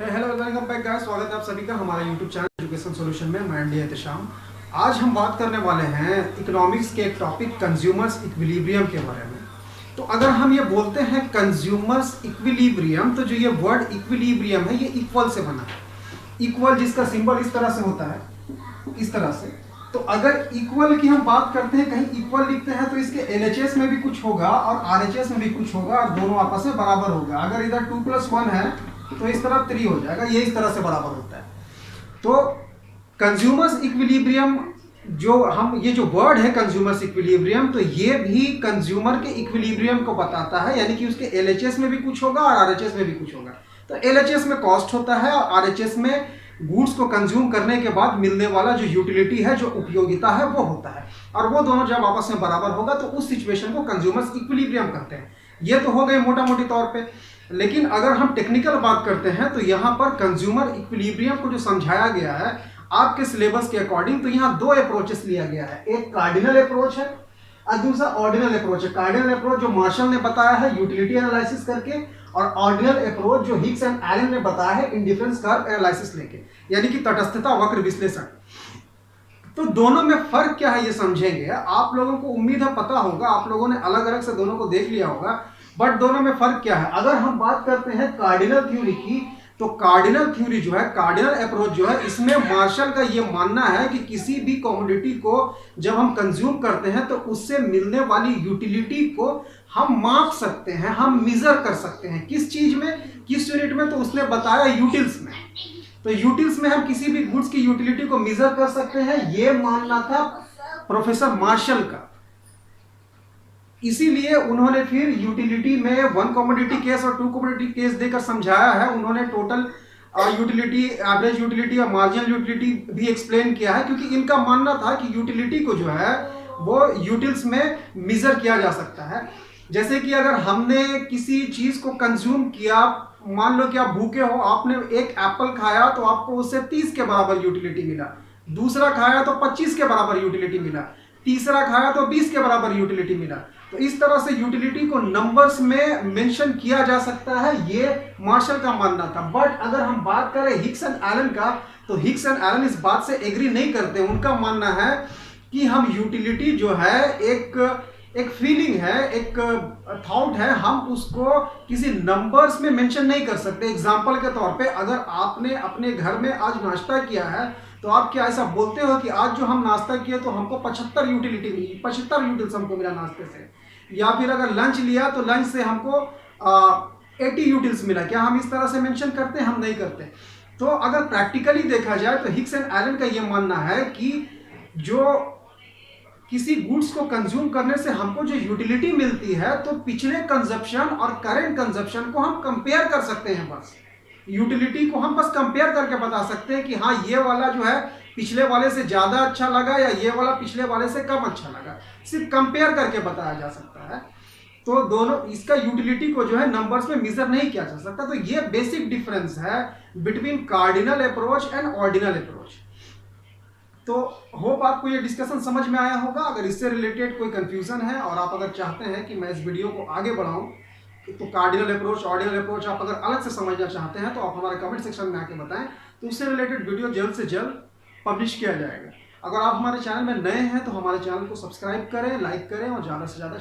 Hello welcome back guys, स्वागत है आप सभी का हमारा यूट्यूब चैनल एजुकेशन सॉल्यूशन में। मैं डी एहतेशाम। आज हम बात करने वाले हैं इकोनॉमिक्स के एक टॉपिक कंज्यूमर्स इक्विलिब्रियम के बारे में। तो अगर हम ये बोलते हैं कंज्यूमर्स इक्विलिब्रियम, तो जो ये वर्ड इक्विलिब्रियम है ये इक्वल से बना है। इक्वल जिसका सिंबल इस तरह से होता है, इस तरह से। तो अगर इक्वल की हम बात करते हैं, कहीं इक्वल लिखते हैं तो इसके एलएचएस में भी कुछ होगा और आरएचएस में भी कुछ होगा और दोनों आपस में बराबर होगा। अगर इधर 2+1 है तो इस तरफ 3 हो जाएगा, ये इस तरह से बराबर होता है। तो कंज्यूमर्स इक्विलिब्रियम ये जो वर्ड है कंज्यूमर्स इक्विलिब्रियम, तो ये भी कंज्यूमर के इक्विलिब्रियम को बताता है, यानी कि उसके एलएचएस में भी कुछ होगा और आरएचएस में भी कुछ होगा। तो एलएचएस में कॉस्ट होता है और आरएचएस में गुड्स को कंज्यूम करने के बाद मिलने वाला जो यूटिलिटी है, जो उपयोगिता है, वो होता है। और वो दोनों जब आपस में बराबर होगा तो उस सिचुएशन को कंज्यूमर्स इक्विलिब्रियम कहते हैं। ये तो हो गए मोटा मोटी तौर पे। लेकिन अगर हम टेक्निकल बात करते हैं तो यहाँ पर कंज्यूमर इक्विलिब्रियम को जो समझाया गया है आपके सिलेबस के अकॉर्डिंग, तो यहाँ 2 अप्रोचेस लिया गया है। एक कार्डिनल अप्रोच है और दूसरा ऑर्डिनल अप्रोच है। कार्डिनल अप्रोच जो मार्शल ने बताया है यूटिलिटी एनालिसिस करके, और ऑर्डिनल अप्रोच जो हिग्स एंड एलन ने बताया है इंडिफरेंस कर्व एनालिसिस लेके, यानी कि तटस्थता वक्र विश्लेषण। तो दोनों में फर्क क्या है ये समझेंगे। आप लोगों को उम्मीद है पता होगा, आप लोगों ने अलग अलग से दोनों को देख लिया होगा, बट दोनों में फर्क क्या है। अगर हम बात करते हैं कार्डिनल थ्योरी की, तो कार्डिनल थ्योरी जो है, कार्डिनल अप्रोच जो है, इसमें मार्शल का ये मानना है कि किसी भी कमोडिटी को जब हम कंज्यूम करते हैं तो उससे मिलने वाली यूटिलिटी को हम माप सकते हैं, हम मेजर कर सकते हैं। किस चीज में, किस यूनिट में? तो उसने बताया यूटिल्स में। तो यूटिल्स में हम किसी भी गुड्स की यूटिलिटी को मेजर कर सकते हैं, ये मानना था प्रोफेसर मार्शल का। इसीलिए उन्होंने फिर यूटिलिटी में 1 कमोडिटी केस और 2 कमोडिटी केस देकर समझाया है। उन्होंने टोटल यूटिलिटी, एवरेज यूटिलिटी और मार्जिनल यूटिलिटी भी एक्सप्लेन किया है, क्योंकि इनका मानना था कि यूटिलिटी को जो है वो यूटिल्स में मेजर किया जा सकता है। जैसे कि अगर हमने किसी चीज को कंज्यूम किया, मान लो कि आप भूखे हो, आपने एक एप्पल खाया तो आपको उससे 30 के बराबर यूटिलिटी मिला, दूसरा खाया तो 25 के बराबर यूटिलिटी मिला, तीसरा खाया तो 20 के बराबर यूटिलिटी मिला। तो इस तरह से यूटिलिटी को नंबर्स में मेंशन किया जा सकता है, ये मार्शल का मानना था। बट अगर हम बात करें हिग्स एंड एलन का, तो हिग्स एंड एलन इस बात से एग्री नहीं करते। उनका मानना है कि हम यूटिलिटी जो है एक फीलिंग है, एक थॉट है, हम उसको किसी नंबर्स में मेंशन नहीं कर सकते। एग्जांपल के तौर पे अगर आपने अपने घर में आज नाश्ता किया है तो आप क्या ऐसा बोलते हो कि आज जो हम नाश्ता किए तो हमको 75 यूटिलिटी मिली, 75 यूटिल्स हमको मिला नाश्ते से। या फिर अगर लंच लिया तो लंच से हमको 80 यूटिल्स मिला। क्या हम इस तरह से मेंशन करते हैं? हम नहीं करते। तो अगर प्रैक्टिकली देखा जाए तो हिग्स एंड एलन का ये मानना है कि जो किसी गुड्स को कंज्यूम करने से हमको जो यूटिलिटी मिलती है, तो पिछले कंजप्शन और करंट कंजप्शन को हम कंपेयर कर सकते हैं। बस यूटिलिटी को हम बस कंपेयर करके बता सकते हैं कि हाँ, ये वाला जो है पिछले वाले से ज़्यादा अच्छा लगा या ये वाला पिछले वाले से कम अच्छा लगा। सिर्फ कंपेयर करके बताया जा सकता है। तो दोनों, इसका यूटिलिटी को जो है नंबर्स में मेजर नहीं किया जा सकता। तो ये बेसिक डिफरेंस है between cardinal approach and ordinal approach. तो होप आपको ये डिस्कशन समझ में आया होगा। अगर इससे रिलेटेड कोई कंफ्यूजन है और आप अगर चाहते हैं कि मैं इस वीडियो को आगे बढ़ाऊं, तो कार्डिनल अप्रोच, ऑर्डिनल अप्रोच आप अगर अलग से समझना चाहते हैं तो आप हमारे कमेंट सेक्शन में आके बताएं, तो उससे रिलेटेड वीडियो जल्द से जल्द पब्लिश किया जाएगा। अगर आप हमारे चैनल में नए हैं तो हमारे चैनल को सब्सक्राइब करें, लाइक करें और ज़्यादा से ज़्यादा